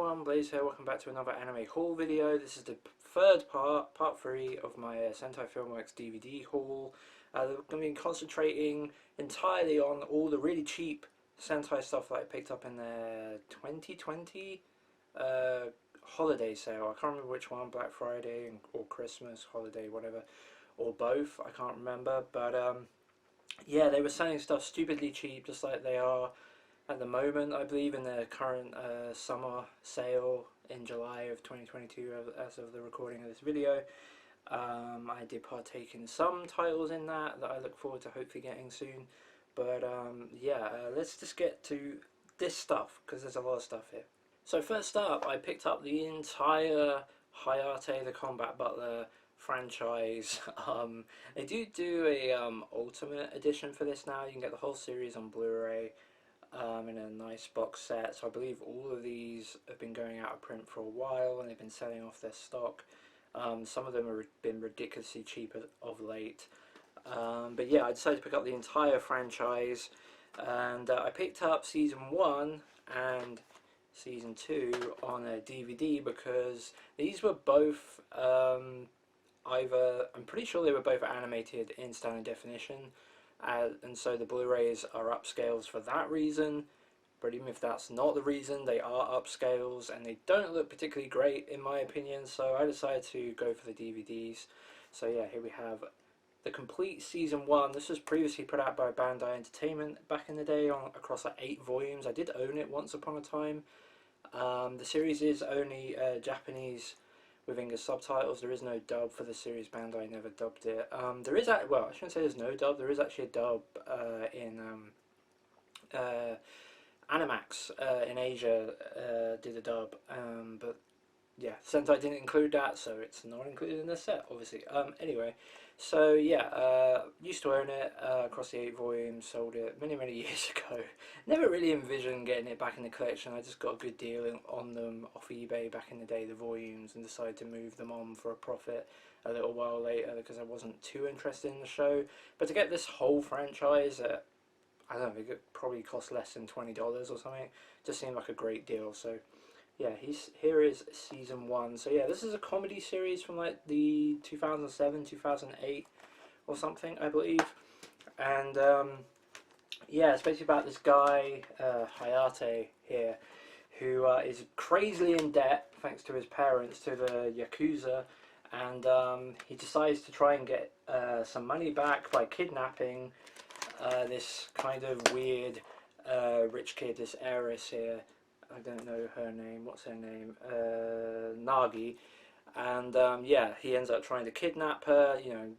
everyone, Blaze here, welcome back to another anime haul video. This is the third part 3 of my Sentai Filmworks DVD haul. I'm going to be concentrating entirely on all the really cheap Sentai stuff that I picked up in the 2020 holiday sale. I can't remember which one, Black Friday or Christmas, holiday, whatever, or both, I can't remember, but yeah, they were selling stuff stupidly cheap, just like they are at the moment, I believe, in the current summer sale in July of 2022 as of the recording of this video. I did partake in some titles in that I look forward to hopefully getting soon. But yeah, let's just get to this stuff, because there's a lot of stuff here. So first up, I picked up the entire Hayate the Combat Butler franchise. They do a ultimate edition for this now. You can get the whole series on Blu-ray in a nice box set. So I believe all of these have been going out of print for a while and they've been selling off their stock. Some of them have been ridiculously cheap of late. But yeah, I decided to pick up the entire franchise, and I picked up season 1 and season 2 on a DVD because these were both I'm pretty sure they were both animated in standard definition, and so the Blu-rays are upscales for that reason. But even if that's not the reason, they are upscales and they don't look particularly great in my opinion, so I decided to go for the DVDs. So yeah, here we have the complete season 1. This was previously put out by Bandai Entertainment back in the day across like 8 volumes. I did own it once upon a time. The series is only Japanese with English subtitles. There is no dub for the series. Bandai never dubbed it. There is well, I shouldn't say there's no dub. There is actually a dub in Animax in Asia did a dub, but yeah, Sentai didn't include that, so it's not included in the set, obviously. Anyway, so yeah, used to own it across the 8 volumes, sold it many years ago. Never really envisioned getting it back in the collection. I just got a good deal on them off eBay back in the day, the volumes, and decided to move them on for a profit a little while later because I wasn't too interested in the show. But to get this whole franchise at, I don't think it probably cost less than $20 or something, just seemed like a great deal. So yeah, here is season 1. So yeah, this is a comedy series from like the 2007, 2008 or something, I believe. And yeah, it's basically about this guy, Hayate here, who is crazily in debt thanks to his parents, to the Yakuza, and he decides to try and get some money back by kidnapping this kind of weird rich kid, this heiress here. I don't know her name. What's her name? Nagi. And yeah, he ends up trying to kidnap her, you know,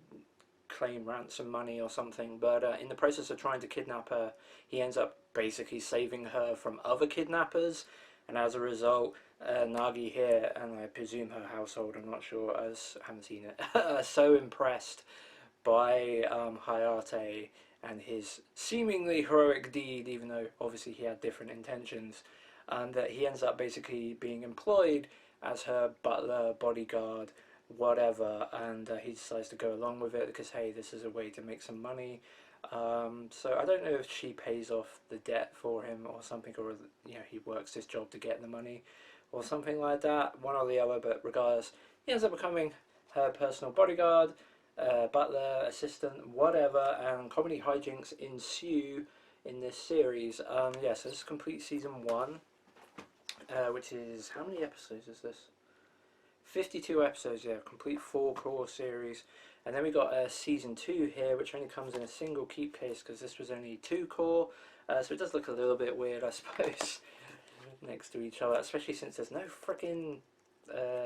claim ransom money or something. But in the process of trying to kidnap her, he ends up basically saving her from other kidnappers. And as a result, Nagi here, and I presume her household, I'm not sure, I haven't seen it, are so impressed by Hayate and his seemingly heroic deed, even though obviously he had different intentions, that he ends up basically being employed as her butler, bodyguard, whatever, and he decides to go along with it because, hey, this is a way to make some money. So I don't know if she pays off the debt for him or something, or you know, he works this job to get the money or something like that, one or the other, but regardless, he ends up becoming her personal bodyguard, butler, assistant, whatever, and comedy hijinks ensue in this series. Yeah, so this is complete season 1, which is, how many episodes is this? 52 episodes, yeah, complete 4-core series. And then we got season 2 here, which only comes in a single keep case because this was only 2-core, so it does look a little bit weird, I suppose, next to each other, especially since there's no freaking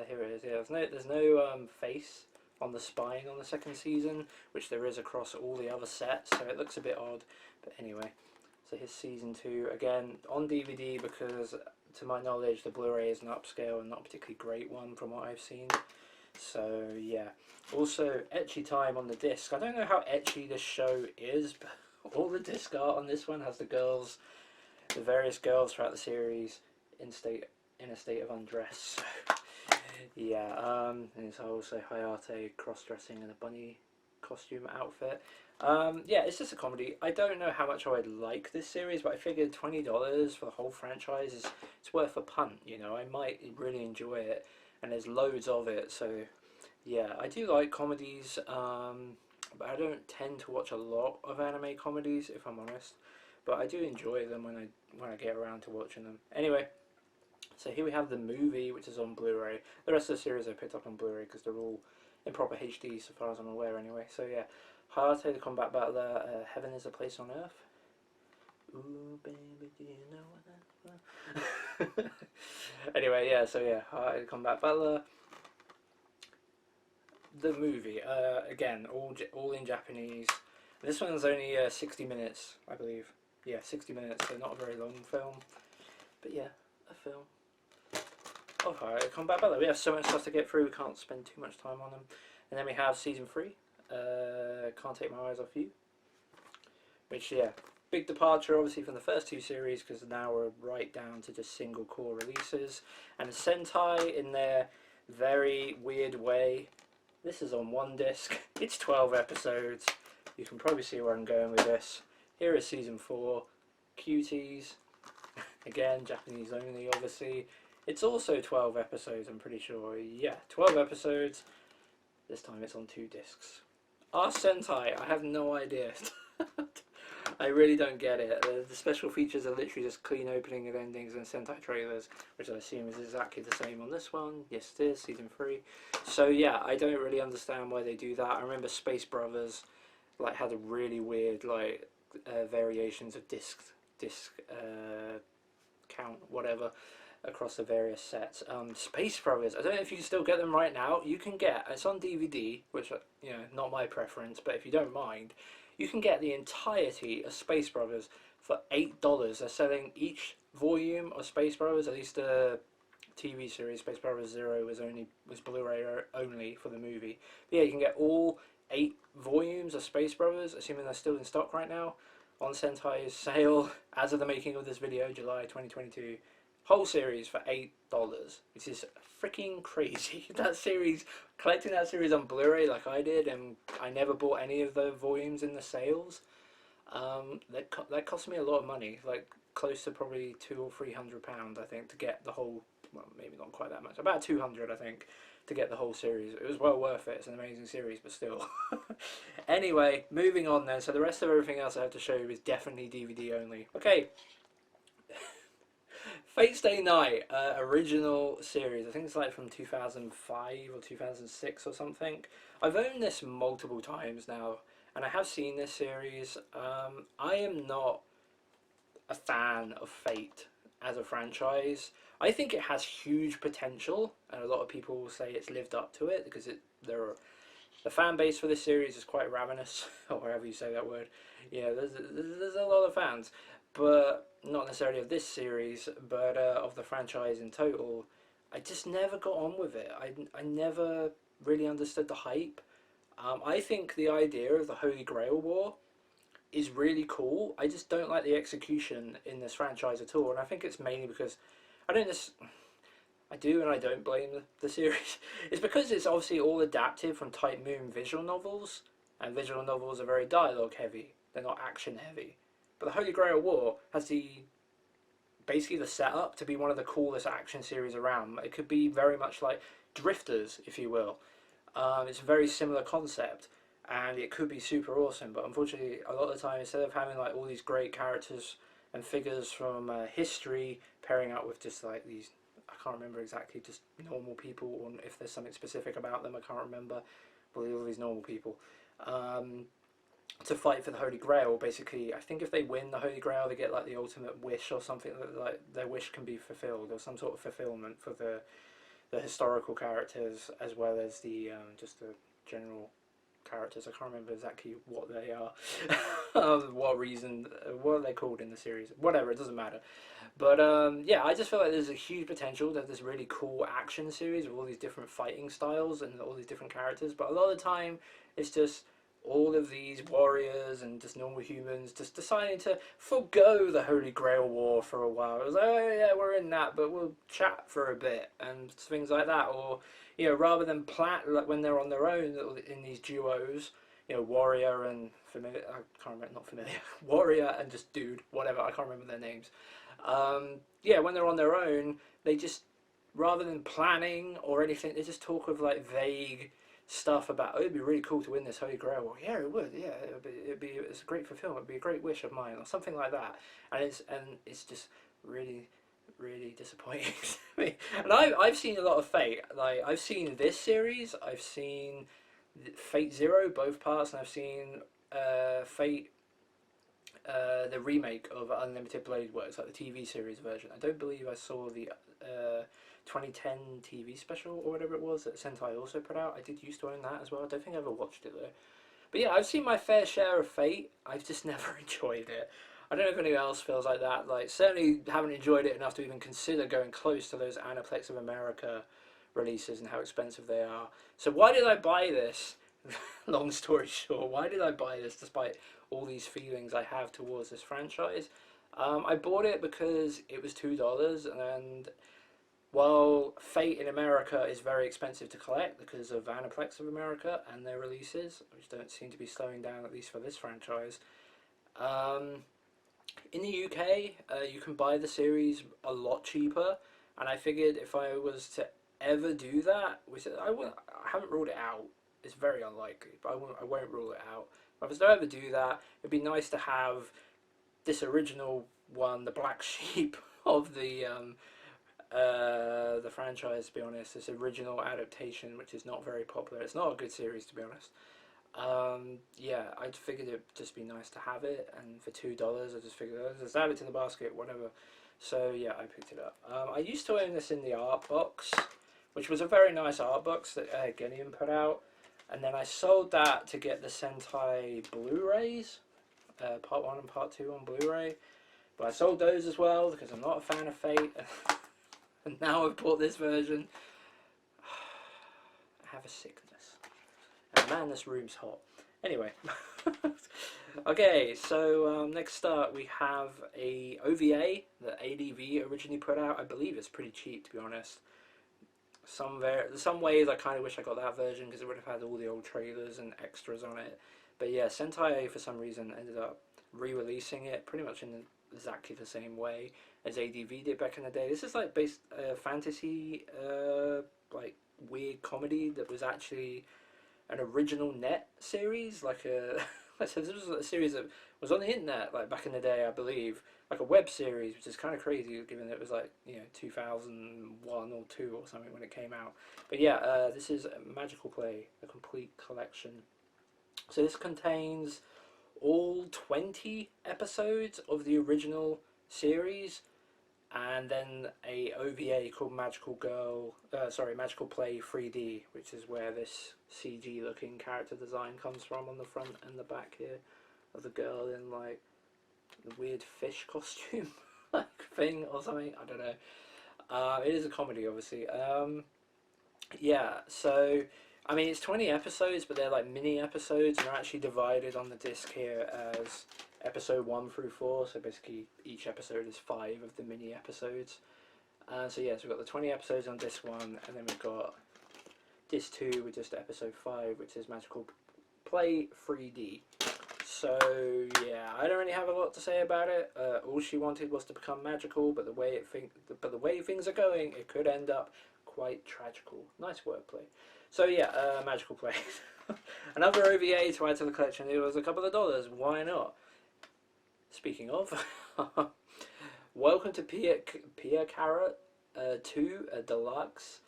here it is, yeah, there's no face on the spine on the second season, which there is across all the other sets, so it looks a bit odd. But anyway, so here's season 2, again on DVD because to my knowledge the Blu-ray is an upscale and not a particularly great one from what I've seen. So yeah, also ecchi time on the disc. I don't know how ecchi this show is, but all the disc art on this one has the girls, the various girls throughout the series in a state of undress. So yeah, and it's also Hayate cross-dressing in a bunny costume outfit. Yeah, it's just a comedy. I don't know how much I would like this series, but I figured $20 for the whole franchise is it's worth a punt. You know, I might really enjoy it, and there's loads of it. So yeah, I do like comedies, but I don't tend to watch a lot of anime comedies, if I'm honest. But I do enjoy them when I get around to watching them. Anyway, so here we have the movie, which is on Blu-ray. The rest of the series I picked up on Blu-ray because they're all in proper HD, so far as I'm aware, anyway. So yeah, Hayate, the combat battler. Heaven is a place on earth. Ooh, baby, do you know what that's? Anyway, yeah. So yeah, Hayate, the combat battler. The movie, again, all in Japanese. This one's only 60 minutes, I believe. Yeah, 60 minutes, so not a very long film. But yeah, a film. Alright, Combat Battle. We have so much stuff to get through, we can't spend too much time on them. And then we have Season 3, Can't Take My Eyes Off You. Which, yeah, big departure obviously from the first two series, because now we're right down to just single core releases. And Sentai, in their very weird way, this is on one disc. It's 12 episodes. You can probably see where I'm going with this. Here is Season 4, Cuties. Again, Japanese only, obviously. It's also 12 episodes, I'm pretty sure. Yeah, 12 episodes. This time it's on 2 discs. Sentai, I have no idea. I really don't get it. The special features are literally just clean opening and endings and Sentai trailers, which I assume is exactly the same on this one. Yes, it is, Season 3. So yeah, I don't really understand why they do that. I remember Space Brothers like had a really weird like variations of disc count, whatever, across the various sets. Space Brothers, I don't know if you can still get them right now. You can get, it's on DVD, which, you know, not my preference, but if you don't mind, you can get the entirety of Space Brothers for $8. They're selling each volume of Space Brothers, at least the TV series Space Brothers Zero was Blu-ray only for the movie. But yeah, you can get all 8 volumes of Space Brothers, assuming they're still in stock right now, on Sentai's sale as of the making of this video, July 2022. Whole series for $8, which is freaking crazy. That series, collecting that series on Blu-ray like I did, and I never bought any of the volumes in the sales. That cost me a lot of money, like close to probably £200 or £300, I think, to get the whole. Well, maybe not quite that much, about 200, I think, to get the whole series. It was well worth it. It's an amazing series, but still. Anyway, moving on then. So the rest of everything else I have to show you is definitely DVD only. Okay. Fate Stay Night, original series. I think it's like from 2005 or 2006 or something. I've owned this multiple times now, and I have seen this series. I am not a fan of Fate as a franchise. I think it has huge potential, and a lot of people will say it's lived up to it because the fan base for this series is quite ravenous, or however you say that word. Yeah, there's a lot of fans, but not necessarily of this series, but of the franchise in total. I just never got on with it. I never really understood the hype. I think the idea of the Holy Grail War is really cool. I just don't like the execution in this franchise at all, and I think it's mainly because I do and I don't blame the series. It's because it's obviously all adapted from Type Moon visual novels, and visual novels are very dialogue heavy. They're not action heavy. But the Holy Grail War has basically the setup to be one of the coolest action series around. It could be very much like Drifters, if you will. It's a very similar concept, and it could be super awesome. But unfortunately, a lot of the time, instead of having like all these great characters and figures from history pairing up with just like these, I can't remember exactly, just normal people, or if there's something specific about them, I can't remember. Well, all these normal people. To fight for the Holy Grail, basically, I think if they win the Holy Grail, they get like the ultimate wish or something, that like their wish can be fulfilled, or some sort of fulfillment for the historical characters, as well as the just the general characters. I can't remember exactly what they are, what reason, what are they called in the series, whatever, it doesn't matter. But yeah, I just feel like there's a huge potential to have this really cool action series with all these different fighting styles and all these different characters, but a lot of the time it's just all of these warriors and just normal humans just deciding to forgo the Holy Grail War for a while. It was like, oh yeah, we're in that, but we'll chat for a bit and things like that. Or, you know, rather than plan, like when they're on their own in these duos, you know, Warrior and Familiar. I can't remember, not Familiar. Warrior and just Dude, whatever. I can't remember their names. Yeah, when they're on their own, they just, rather than planning or anything, they just talk of like vague stuff about, oh, it'd be really cool to win this Holy Grail. Well, yeah, it would. Yeah, it's great for film. It'd be a great wish of mine, or something like that. And it's just really, really disappointing to me. And I've seen a lot of Fate. Like I've seen this series. I've seen Fate Zero, both parts, and I've seen Fate. The remake of Unlimited Blade Works, like the TV series version. I don't believe I saw the 2010 TV special or whatever it was that Sentai also put out. I did used to own that as well. I don't think I ever watched it though. But yeah, I've seen my fair share of Fate. I've just never enjoyed it. I don't know if anyone else feels like that. Like, certainly haven't enjoyed it enough to even consider going close to those Aniplex of America releases and how expensive they are. So why did I buy this? Long story short, why did I buy this despite all these feelings I have towards this franchise? I bought it because it was $2, and while Fate in America is very expensive to collect because of Aniplex of America and their releases, which don't seem to be slowing down, at least for this franchise, in the UK, you can buy the series a lot cheaper, and I figured if I was to ever do that, which I haven't ruled it out, it's very unlikely, but I won't rule it out. If I was to ever do that, it'd be nice to have this original one, the black sheep of the franchise, to be honest. This original adaptation, which is not very popular. It's not a good series, to be honest. Yeah, I figured it'd just be nice to have it, and for $2, I just figured, oh, just add it to the basket, whatever. So yeah, I picked it up. I used to own this in the art box, which was a very nice art box that Gilliam put out, and then I sold that to get the Sentai Blu-rays, Part 1 and Part 2 on Blu-ray. But I sold those as well because I'm not a fan of Fate, and now I've bought this version. I have a sickness. And man, this room's hot. Anyway. Okay, so next up we have a OVA that ADV originally put out. I believe it's pretty cheap, to be honest. Some ways I kind of wish I got that version because it would have had all the old trailers and extras on it. But yeah, Sentai for some reason ended up re-releasing it pretty much in exactly the same way as ADV did back in the day. This is like based fantasy, like weird comedy that was actually an original net series, like a so this was a series that was on the internet like back in the day, I believe, like a web series, which is kind of crazy given that it was like 2001 or 2 or something when it came out. But yeah, this is Magical Play, a complete collection. So this contains all 20 episodes of the original series, and then a OVA called Magical Play 3D, which is where this CG looking character design comes from on the front and the back here of the girl in like the weird fish costume like thing or something. I don't know. It is a comedy, obviously. Yeah, so I mean it's 20 episodes, but they're like mini episodes, and they're actually divided on the disc here as episode 1 through 4, so basically each episode is 5 of the mini episodes. So yeah, so we've got the 20 episodes on disc 1, and then we've got disc 2 with just episode 5, which is Magical Play 3D. So yeah, I don't really have a lot to say about it. All she wanted was to become magical, but the way things are going, it could end up quite tragical. Nice wordplay. So yeah, Magical Play. Another OVA to add to the collection. It was a couple of dollars. Why not? Speaking of, welcome to Pia Carrot 2 Deluxe.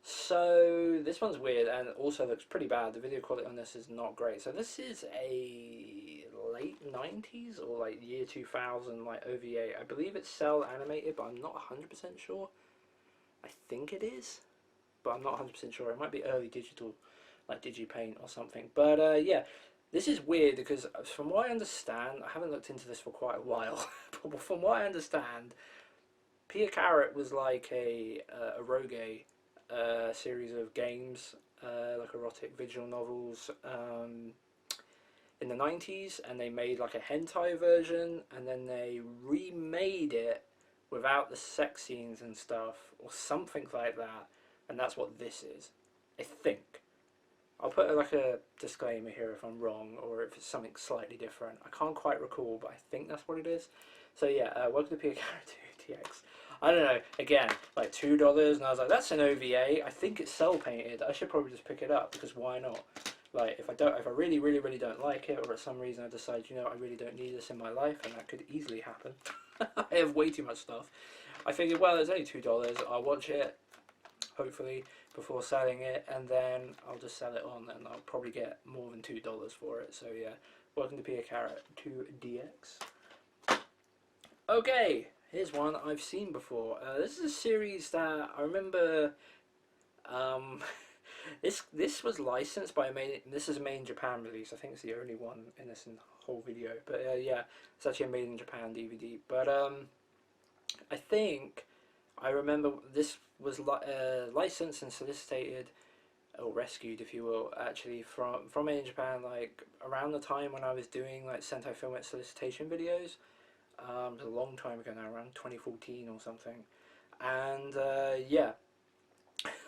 So this one's weird and also looks pretty bad. The video quality on this is not great. So this is a late 90s or like year 2000 like OVA. I believe it's cell animated, but I'm not 100% sure. I think it is, but I'm not 100% sure. It might be early digital, like DigiPaint or something. But yeah. This is weird because from what I understand, I haven't looked into this for quite a while, but from what I understand, Pia Carrot was like a eroge series of games, like erotic visual novels in the 90s, and they made like a hentai version, and then they remade it without the sex scenes and stuff, or something like that, and that's what this is, I think. I'll put like a disclaimer here if I'm wrong or if it's something slightly different. I can't quite recall, but I think that's what it is. So yeah, welcome to Picaro 2 TX. I don't know. Again, like $2, and I was like, that's an OVA. I think it's cell painted. I should probably just pick it up because why not? Like if I really, really, really don't like it, or for some reason I decide, you know, I really don't need this in my life, and that could easily happen. I have way too much stuff. I figured, well, it's only $2. I'll watch it, hopefully, before selling it, and then I'll just sell it on, and I'll probably get more than $2 for it. So yeah, welcome to Picaro 2 DX. Okay, here's one I've seen before. This is a series that I remember. This was licensed by a Maiden. This is a Made in Japan release. I think it's the only one in this whole video. But yeah, it's actually a Made in Japan DVD. But I think I remember this was licensed and solicited, or rescued, if you will, actually from Made in Japan, like around the time when I was doing like Sentai Filmworks solicitation videos. It was a long time ago now, around 2014 or something. And yeah,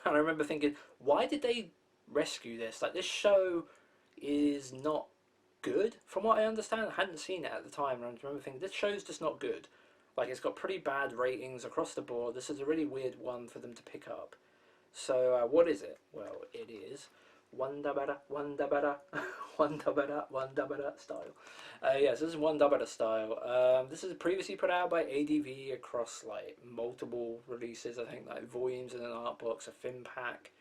and I remember thinking, why did they rescue this? Like, this show is not good, from what I understand. I hadn't seen it at the time, and I remember thinking, this show's just not good. Like, it's got pretty bad ratings across the board. This is a really weird one for them to pick up. So, what is it? Well, it is Wandaba, Wandaba, Wandaba style. Yes, this is Wandaba style. This is previously put out by ADV across like multiple releases. I think like volumes in an art box, a film pack,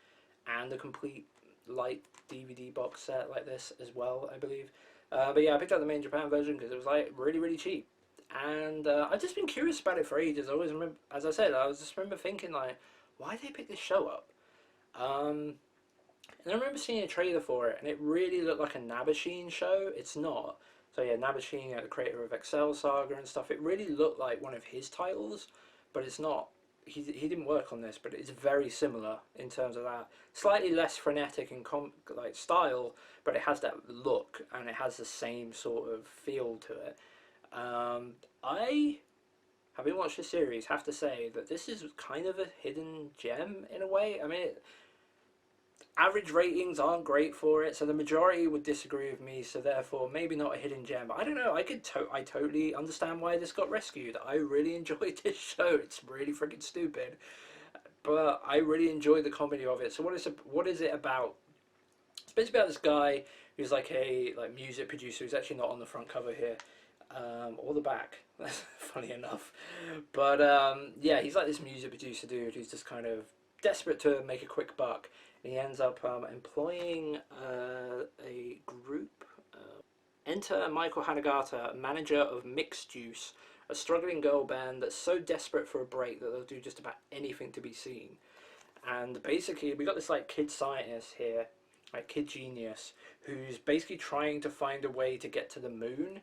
and a complete light DVD box set like this as well, I believe. But yeah, I picked up the Made in Japan version because it was like really, really cheap. And I've just been curious about it for ages. I always remember, as I said, I was just remember thinking like, why did they pick this show up? And I remember seeing a trailer for it, and it really looked like a Nabasheen show. It's not. So yeah, Nabasheen, you know, the creator of Excel Saga and stuff, it really looked like one of his titles, but it's not. He didn't work on this, but it's very similar in terms of that. Slightly less frenetic and like style, but it has that look, and it has the same sort of feel to it. I, having watched the series, have to say that this is kind of a hidden gem in a way. I mean, average ratings aren't great for it, so the majority would disagree with me, so therefore maybe not a hidden gem. But I don't know, I totally understand why this got rescued. I really enjoyed this show. It's really freaking stupid, but I really enjoyed the comedy of it. So what is it about? It's basically about this guy who's like a music producer who's actually not on the front cover here, or the back. Funny enough, but yeah, he's like this music producer dude who's just kind of desperate to make a quick buck. And he ends up employing a group. Enter Michael Hanagata, manager of Mixed Juice, a struggling girl band that's so desperate for a break that they'll do just about anything to be seen. And basically, we got this like kid scientist here, like kid genius, who's basically trying to find a way to get to the moon,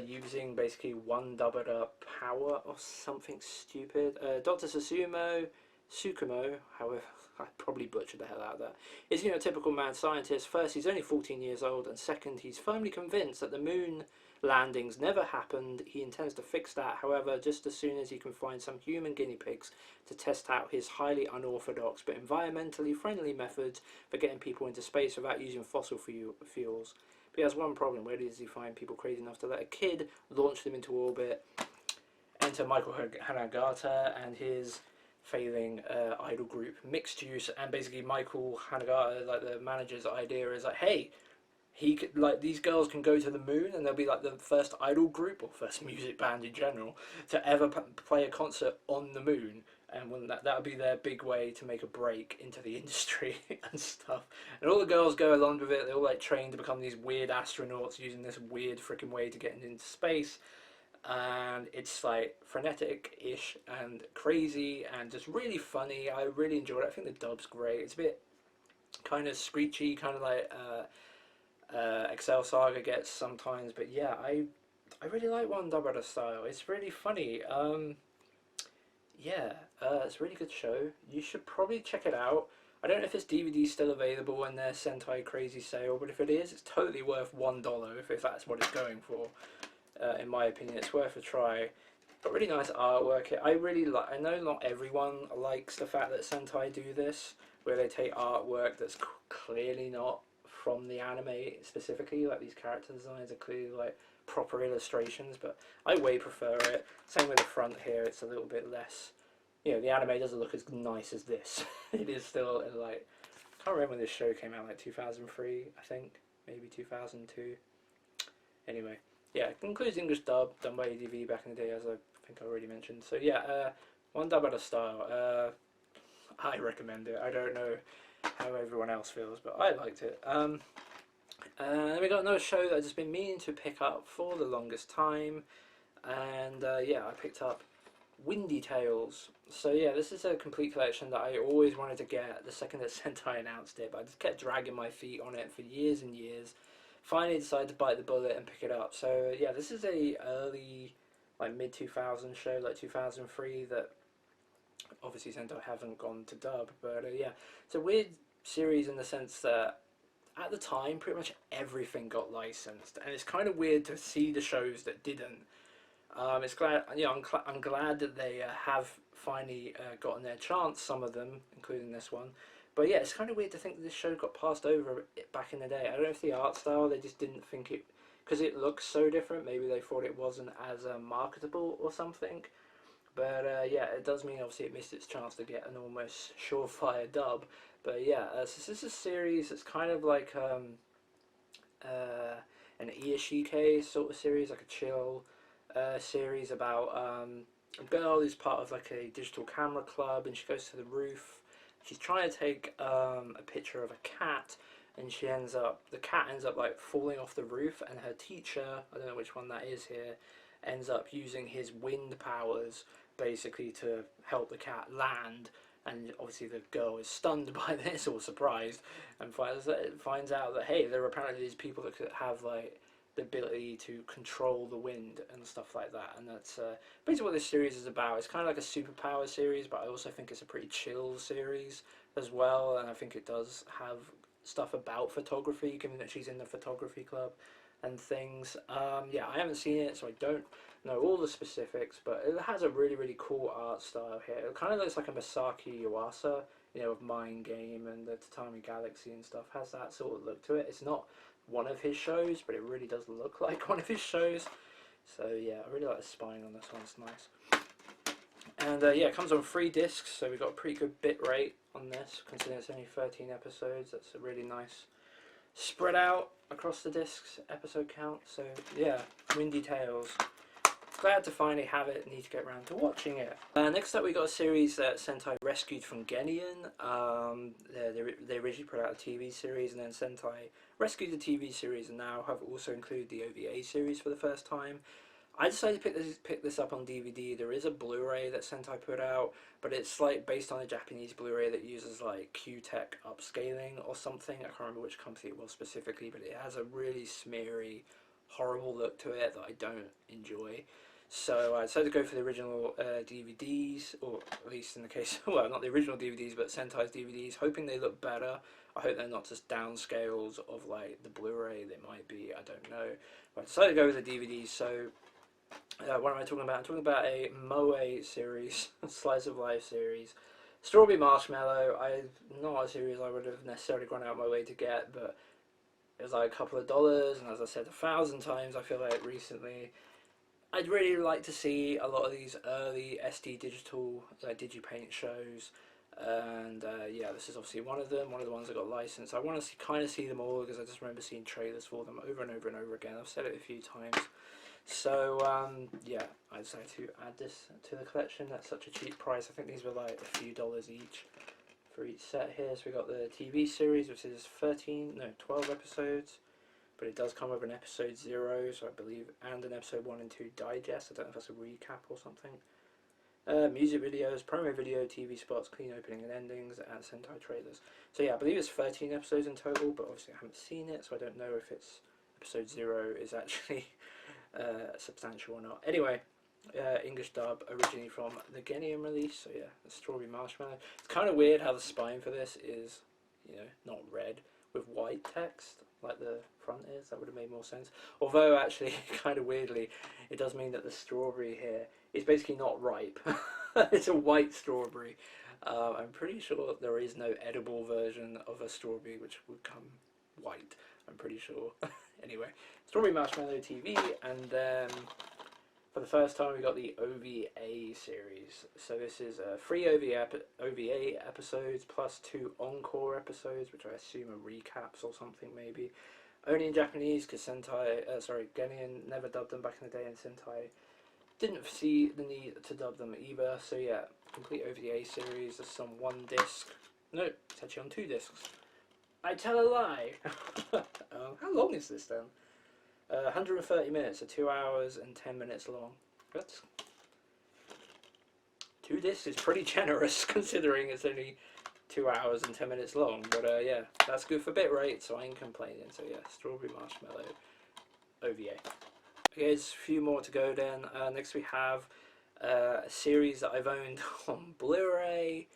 using basically Wandaba power or something stupid. Dr. Tsukumo, however, I probably butchered the hell out of that, is, you know, a typical mad scientist. First, he's only 14 years old, and second, he's firmly convinced that the moon landings never happened. He intends to fix that, however, just as soon as he can find some human guinea pigs to test out his highly unorthodox but environmentally friendly methods for getting people into space without using fossil fuels. But he has one problem. Where does he find people crazy enough to let a kid launch them into orbit? Enter Michael Hanagata and his failing idol group Mixed Juice, and basically Michael Hanagata, like the manager's idea is like, hey, he could, like, these girls can go to the moon and they'll be like the first idol group or first music band in general to ever play a concert on the moon, and when that would be their big way to make a break into the industry and stuff. And all the girls go along with it. They all like train to become these weird astronauts using this weird freaking way to get into space. And it's like frenetic-ish and crazy and just really funny. I really enjoyed it. I think the dub's great. It's a bit kind of screechy, kind of like Excel Saga gets sometimes, but yeah, I really like Wandaba style. It's really funny. Yeah, it's a really good show. You should probably check it out. I don't know if this DVD is still available in their Sentai Crazy sale, but if it is, it's totally worth $1 if that's what it's going for. In my opinion, it's worth a try. Got really nice artwork. I really like. I know not everyone likes the fact that Sentai do this, where they take artwork that's clearly not from the anime specifically. Like these character designs are clearly like proper illustrations, but I way prefer it. Same with the front here. It's a little bit less. You know, the anime doesn't look as nice as this. It is still like. I can't remember when this show came out. Like 2003, I think, maybe 2002. Anyway, yeah, it includes English dub done by ADV back in the day, as I think I already mentioned. So yeah, Wandaba style. I recommend it. I don't know how everyone else feels, but I liked it. Then we got another show that I've just been meaning to pick up for the longest time, and yeah, I picked up Windy Tales. So yeah, this is a complete collection that I always wanted to get the second that Sentai announced it, but I just kept dragging my feet on it for years and years. Finally decided to bite the bullet and pick it up. So yeah, this is a early, like mid 2000 show, like 2003, that obviously Sentai haven't gone to dub, but yeah, it's a weird series in the sense that at the time pretty much everything got licensed, and it's kind of weird to see the shows that didn't. It's glad, you know, I'm glad that they have finally gotten their chance, some of them, including this one. But yeah, it's kind of weird to think that this show got passed over back in the day. I don't know if the art style, they just didn't think it, because it looks so different, maybe they thought it wasn't as marketable or something. But yeah, it does mean obviously it missed its chance to get an almost surefire dub. But yeah, so this is a series that's kind of like an Iyashike sort of series, like a chill series about a girl who's part of like a digital camera club, and she goes to the roof. She's trying to take a picture of a cat, and the cat ends up like falling off the roof, and her teacher, I don't know which one that is here, ends up using his wind powers basically to help the cat land. And obviously the girl is stunned by this, or surprised, and finds out that, hey, there are apparently these people that could have like the ability to control the wind and stuff like that. And that's basically what this series is about. It's kind of like a superpower series, but I also think it's a pretty chill series as well, and I think it does have stuff about photography, given that she's in the photography club and things. Yeah, I haven't seen it, so I don't know all the specifics, but it has a really, really cool art style here. It kind of looks like a Masaki Yuasa, you know, of Mind Game and the Tatami Galaxy and stuff. Has that sort of look to it. It's not one of his shows, but it really does look like one of his shows. So yeah, I really like the spine on this one. It's nice. And yeah, it comes on 3 discs, so we've got a pretty good bit rate on this, considering it's only 13 episodes. That's a really nice spread out across the discs episode count. So yeah, Windy Tales. Glad to finally have it. Need to get around to watching it. Next up, we got a series that Sentai rescued from Genion. They originally put out a TV series, and then Sentai rescued the TV series, and now have also included the OVA series for the first time. I decided to pick this up on DVD. There is a Blu-ray that Sentai put out, but it's like based on a Japanese Blu-ray that uses like Q-Tech upscaling or something. I can't remember which company it was specifically, but it has a really smeary, horrible look to it that I don't enjoy. So I decided to go for the original DVDs, or at least in the case, well, not the original DVDs, but Sentai's DVDs, hoping they look better. I hope they're not just downscales of like the Blu-ray. They might be, I don't know. But I decided to go with the DVDs. So what am I talking about? I'm talking about a Moe series, Slice of Life series. Strawberry Marshmallow, not a series I would have necessarily gone out my way to get, but it was like a couple of dollars, and as I said 1,000 times, I feel like recently, I'd really like to see a lot of these early SD digital DigiPaint shows, and yeah, this is obviously one of them, one of the ones that got licensed. I want to kind of see them all, because I just remember seeing trailers for them over and over and over again. I've said it a few times. So yeah, I decided to add this to the collection at such a cheap price. I think these were like a few dollars each for each set here. So we got the TV series, which is 12 episodes. But it does come with an episode 0, so I believe, and an episode 1 and 2 digest. I don't know if that's a recap or something. Music videos, promo video, TV spots, clean opening and endings, and Sentai trailers. So yeah, I believe it's 13 episodes in total, but obviously I haven't seen it, so I don't know if it's episode 0 is actually substantial or not. Anyway, English dub, originally from the Genium release, so yeah, the Strawberry Marshmallow. It's kind of weird how the spine for this is, you know, not red, with white text, like the front is. That would have made more sense. Although, actually, kind of weirdly, it does mean that the strawberry here is basically not ripe. It's a white strawberry. I'm pretty sure there is no edible version of a strawberry which would come white. I'm pretty sure. Anyway, Strawberry Marshmallow TV, and then for the first time we got the OVA series. So this is 3 OVA episodes plus 2 encore episodes, which I assume are recaps or something maybe. Only in Japanese because Genion never dubbed them back in the day, and Sentai didn't see the need to dub them either. So yeah, complete OVA series. There's some 1 disc. No, it's actually on 2 discs. I tell a lie. How long is this then? 130 minutes, so 2 hours and 10 minutes long. That's 2 discs is pretty generous considering it's only 2 hours and 10 minutes long. But yeah, that's good for bitrate, so I ain't complaining. So yeah, Strawberry Marshmallow OVA. Okay, there's a few more to go then. Next we have a series that I've owned on Blu-ray.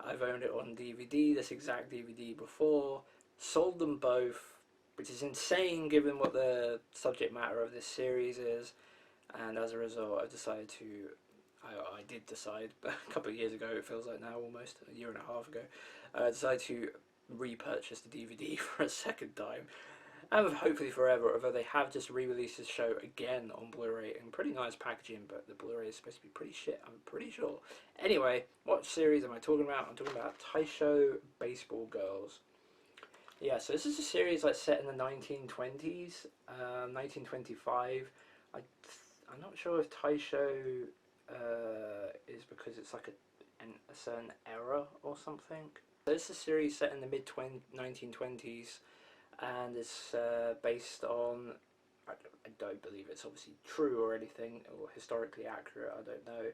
I've owned it on DVD, this exact DVD before. Sold them both, which is insane given what the subject matter of this series is. And as a result, I decided to... I did decide a couple of years ago, it feels like now almost, a year and a half ago. I decided to repurchase the DVD for a second time. And hopefully forever, although they have just re-released this show again on Blu-ray in pretty nice packaging, but the Blu-ray is supposed to be pretty shit, I'm pretty sure. Anyway, what series am I talking about? I'm talking about Taisho Baseball Girls. Yeah, so this is a series like set in the 1920s, 1925. I'm not sure if Taisho is because it's like a certain era or something. So this is a series set in the mid-1920s. And it's based on, I don't believe it's obviously true or anything, or historically accurate, I don't know.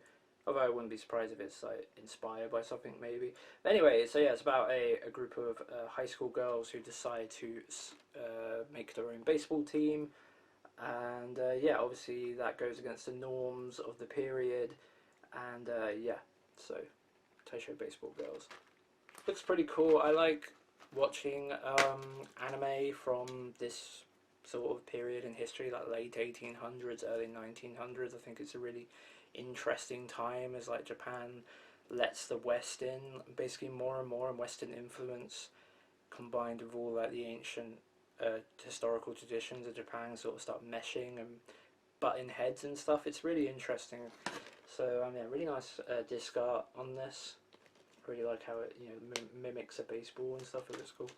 Although I wouldn't be surprised if it's like inspired by something maybe. But anyway, so yeah, it's about a group of high school girls who decide to make their own baseball team. And yeah, obviously that goes against the norms of the period. And yeah, so Taisho Baseball Girls. Looks pretty cool. I like watching anime from this sort of period in history, like late 1800s, early 1900s. I think it's a really interesting time as like Japan lets the West in, basically more and more, and Western influence combined with all like the ancient historical traditions of Japan sort of start meshing and butting heads and stuff. It's really interesting. So yeah, really nice disc art on this. Really like how it mimics a baseball and stuff. It looks cool.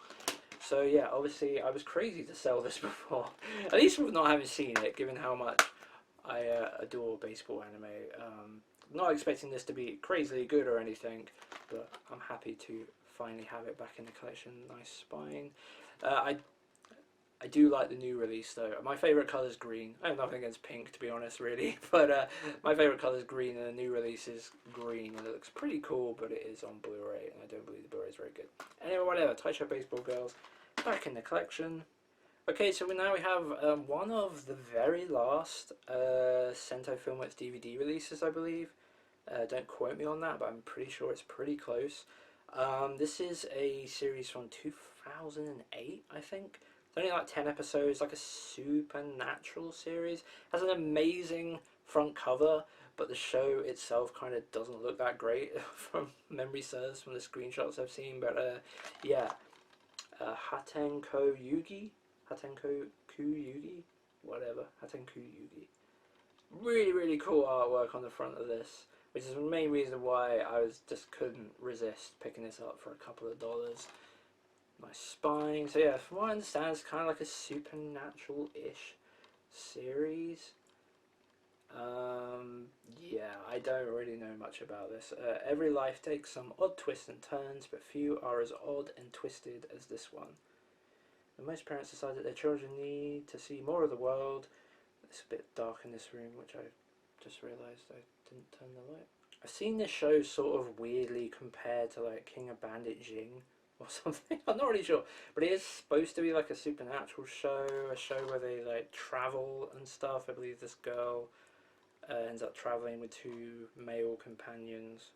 So yeah, obviously I was crazy to sell this before, at least with not having seen it, given how much I adore baseball anime. Not expecting this to be crazily good or anything, but I'm happy to finally have it back in the collection. Nice spine. I do like the new release though. My favourite colour is green. I have nothing against pink, to be honest, really. But my favourite colour is green, and the new release is green. And it looks pretty cool, but it is on Blu-ray, and I don't believe the Blu-ray is very good. Anyway, whatever. Taisho Baseball Girls, back in the collection. Okay, so now we have one of the very last Sentai Filmworks DVD releases, I believe. Don't quote me on that, but I'm pretty sure it's pretty close. This is a series from 2008, I think. It's only like 10 episodes, like a supernatural series. Has an amazing front cover, but the show itself kind of doesn't look that great from memory serves from the screenshots I've seen. But yeah, Hatanku Yugi? Hatanku Yugi? Whatever, Hatanku Yugi. Really, really cool artwork on the front of this, which is the main reason why I just couldn't resist picking this up for a couple of dollars. Nice spine. So yeah, from what I understand, it's kind of like a supernatural-ish series. Yeah, I don't really know much about this. Every life takes some odd twists and turns, but few are as odd and twisted as this one. And most parents decide that their children need to see more of the world. It's a bit dark in this room, which I just realised I didn't turn the light. I've seen this show sort of weirdly compared to like King of Bandit Jing or something. I'm not really sure, but it is supposed to be like a supernatural show, a show where they like travel and stuff. I believe this girl ends up traveling with 2 male companions.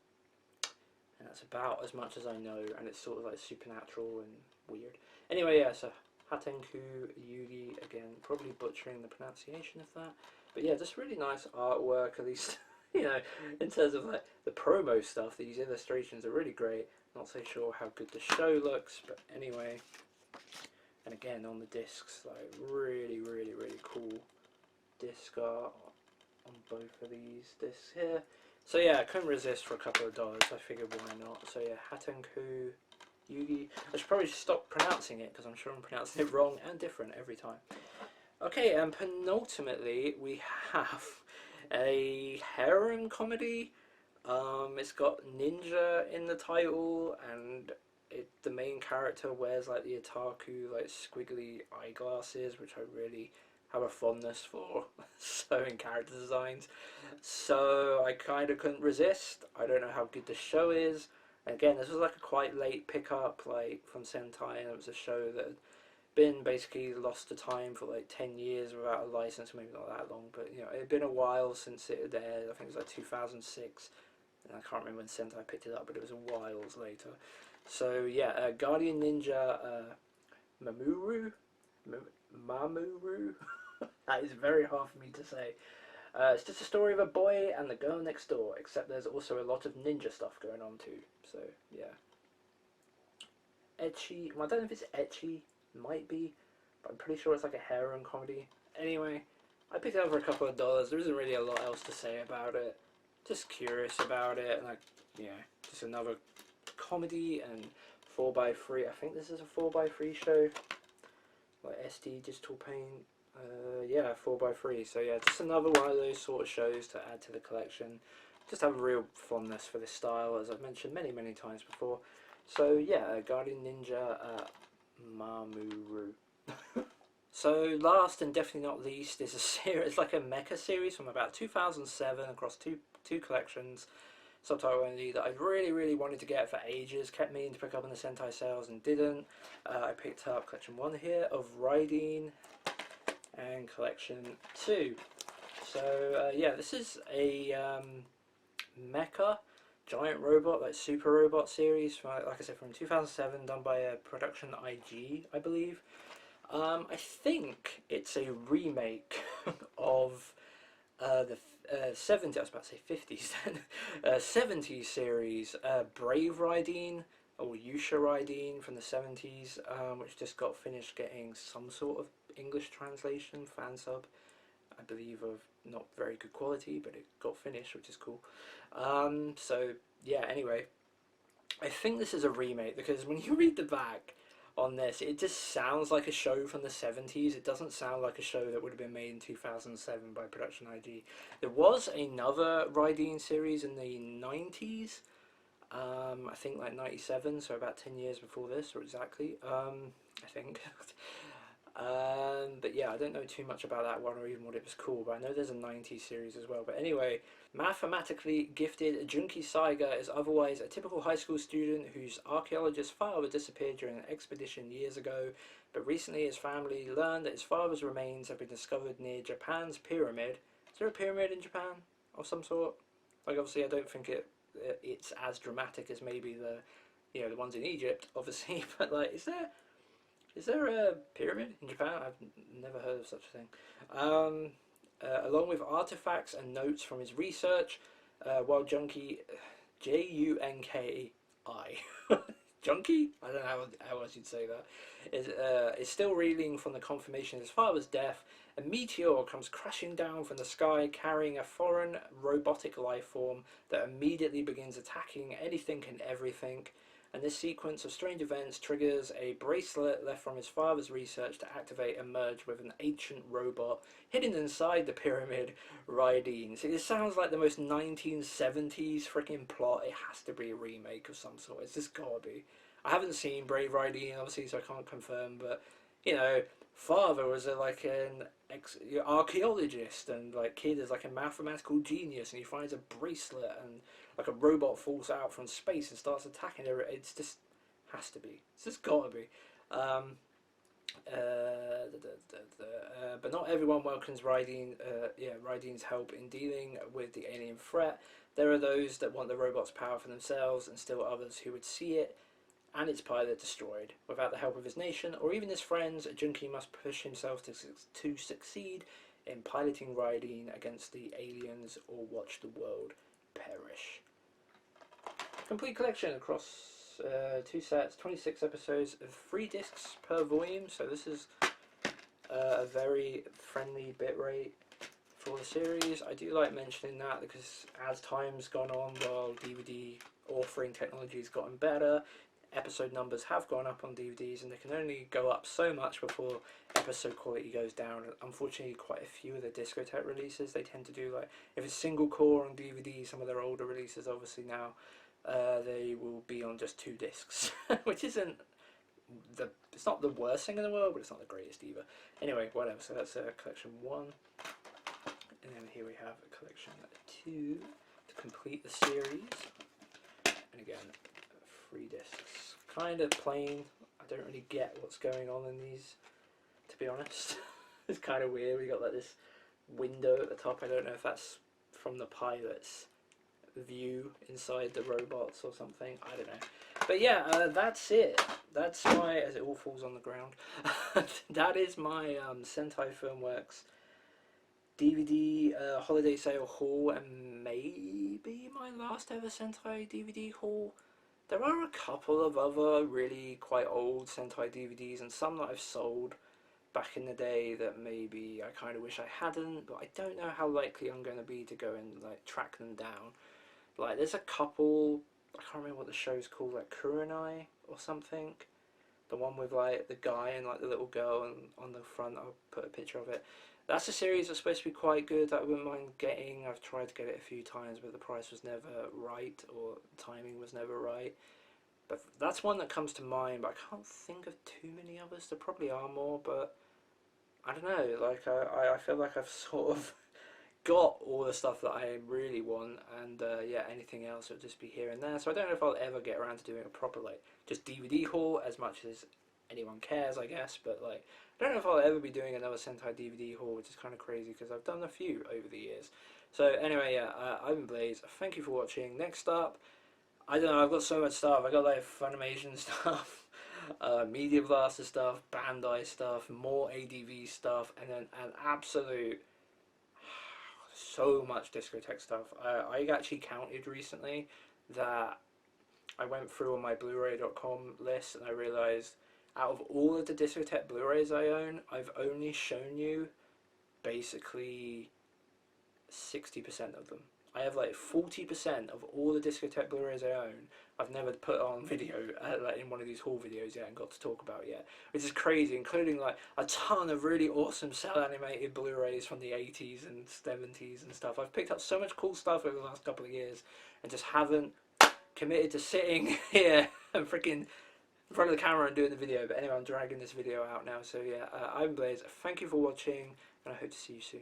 and that's about as much as I know, and it's sort of like supernatural and weird. Anyway, yeah, so Hatanku Yugi, again, probably butchering the pronunciation of that, but yeah, just really nice artwork, at least, you know, in terms of like the promo stuff. These illustrations are really great. Not so sure how good the show looks, but anyway. And again, on the discs, like really, really, really cool disc art on both of these discs here. So yeah, I couldn't resist for a couple of dollars. I figured why not. So yeah, Hatanku Yugi. I should probably stop pronouncing it because I'm sure I'm pronouncing it wrong and different every time. Okay, and penultimately we have a harem comedy. It's got ninja in the title, and the main character wears like the otaku like squiggly eyeglasses, which I really have a fondness for. So in character designs, so I kind of couldn't resist. I don't know how good the show is. Again, this was like a quite late pickup, like from Sentai, and it was a show that had been basically lost to time for like 10 years without a license, maybe not that long, but you know, it had been a while since it had aired. I think it was like 2006, and I can't remember when Sentai picked it up, but it was a while later. So yeah, Guardian Ninja Mamuru, Mamuru. That is very hard for me to say. It's just a story of a boy and the girl next door, except there's also a lot of ninja stuff going on too. So yeah, ecchi. Well, I don't know if it's ecchi. Might be, but I'm pretty sure it's like a harem comedy. Anyway, I picked it up for a couple of dollars. There isn't really a lot else to say about it. Just curious about it, and yeah, just another comedy and 4x3. I think this is a 4x3 show, like SD digital paint. Yeah, 4x3. So yeah, just another one of those sort of shows to add to the collection. Just have a real fondness for this style, as I've mentioned many, many times before. So yeah, Guardian Ninja Mamuru. So last and definitely not least is a series. It's like a mecha series from about 2007 across two collections, subtitle only, that I really, really wanted to get for ages. Kept meaning to pick up in the Sentai sales and didn't. I picked up collection 1 here of Riding and collection 2. So yeah, this is a mecha giant robot, like super robot series, from, like I said, from 2007, done by a production IG, I believe. I think it's a remake of the 70s, I was about to say 50s then, 70s series, Brave Riding, or Yusha Riding from the 70s, which just got finished getting some sort of English translation, fan sub, I believe, of not very good quality, but it got finished, which is cool. So yeah, anyway, I think this is a remake because when you read the back on this, it just sounds like a show from the 70s. It doesn't sound like a show that would have been made in 2007 by Production IG. There was another Riding series in the 90s, I think like 97, so about 10 years before this, or exactly, I think. But yeah, I don't know too much about that one or even what it was called, but I know there's a 90s series as well. But anyway, mathematically gifted Junkie Saga is otherwise a typical high school student whose archaeologist father disappeared during an expedition years ago, but recently his family learned that his father's remains have been discovered near Japan's pyramid. Is there a pyramid in Japan of some sort? Like, obviously I don't think it's as dramatic as maybe the ones in Egypt, obviously, but like, is there a pyramid in Japan? I've never heard of such a thing. Along with artifacts and notes from his research, while Junkie, Junki, Junkie? I don't know how else you'd say that. Is still reeling from the confirmation of his father's death. A meteor comes crashing down from the sky carrying a foreign robotic life form that immediately begins attacking anything and everything, and this sequence of strange events triggers a bracelet left from his father's research to activate and merge with an ancient robot hidden inside the pyramid riding. See, this sounds like the most 1970s freaking plot. It has to be a remake of some sort. It's just gotta be. I haven't seen Brave Riding, obviously, so I can't confirm, but, you know, father was like an archaeologist, and like kid is like a mathematical genius, and he finds a bracelet, and like a robot falls out from space and starts attacking her. It's just has to be. It's just gotta be. But not everyone welcomes Riding's help in dealing with the alien threat. There are those that want the robot's power for themselves, and still others who would see it and its pilot destroyed. Without the help of his nation or even his friends, Junkie must push himself to succeed in piloting Raiden against the aliens or watch the world perish. Complete collection across 2 sets, 26 episodes, 3 discs per volume, so this is a very friendly bitrate for the series. I do like mentioning that because as time's gone on, while DVD authoring technology has gotten better, episode numbers have gone up on DVDs, and they can only go up so much before episode quality goes down. Unfortunately, quite a few of the discotheque releases, they tend to do, like, if it's single core on DVD, some of their older releases obviously now, they will be on just 2 discs, which isn't it's not the worst thing in the world, but it's not the greatest either. Anyway, whatever, so that's collection 1. And then here we have collection 2 to complete the series. And again, 3 discs. Kind of plain. I don't really get what's going on in these, to be honest. It's kind of weird. We got like this window at the top. I don't know if that's from the pilot's view inside the robots or something. I don't know. But yeah, that's it. That's my, as it all falls on the ground, that is my Sentai Filmworks DVD holiday sale haul, and maybe my last ever Sentai DVD haul. There are a couple of other really quite old Sentai DVDs and some that I've sold back in the day that maybe I kind of wish I hadn't, but I don't know how likely I'm going to be to go and like track them down. Like, there's a couple, I can't remember what the show's called, like Kurenai or something. The one with like the guy and like the little girl, and on the front I'll put a picture of it. That's a series that's supposed to be quite good that I wouldn't mind getting. I've tried to get it a few times, but the price was never right, or the timing was never right. But that's one that comes to mind, but I can't think of too many others. There probably are more, but I don't know, like I feel like I've sort of got all the stuff that I really want, and yeah, anything else will just be here and there. So I don't know if I'll ever get around to doing a proper, like, just DVD haul, as much as anyone cares, I guess, but like, I don't know if I'll ever be doing another Sentai DVD haul, which is kind of crazy because I've done a few over the years. So anyway, yeah, I've been Blaze. Thank you for watching. Next up, I don't know, I've got so much stuff. I got like Funimation stuff, Media Blaster stuff, Bandai stuff, more ADV stuff, and then an absolute so much discotheque stuff. I actually counted recently that I went through on my Blu-ray.com list, and I realised out of all of the discotheque Blu-rays I own, I've only shown you basically 60% of them. I have like 40% of all the discotheque Blu-rays I own I've never put on video like in one of these haul videos yet and got to talk about yet, which is crazy, including like a ton of really awesome cell animated Blu-rays from the 80s and 70s and stuff. I've picked up so much cool stuff over the last couple of years and just haven't committed to sitting here and freaking in front of the camera and doing the video. But anyway, I'm dragging this video out now, so yeah, I'm Blaze. Thank you for watching, and I hope to see you soon.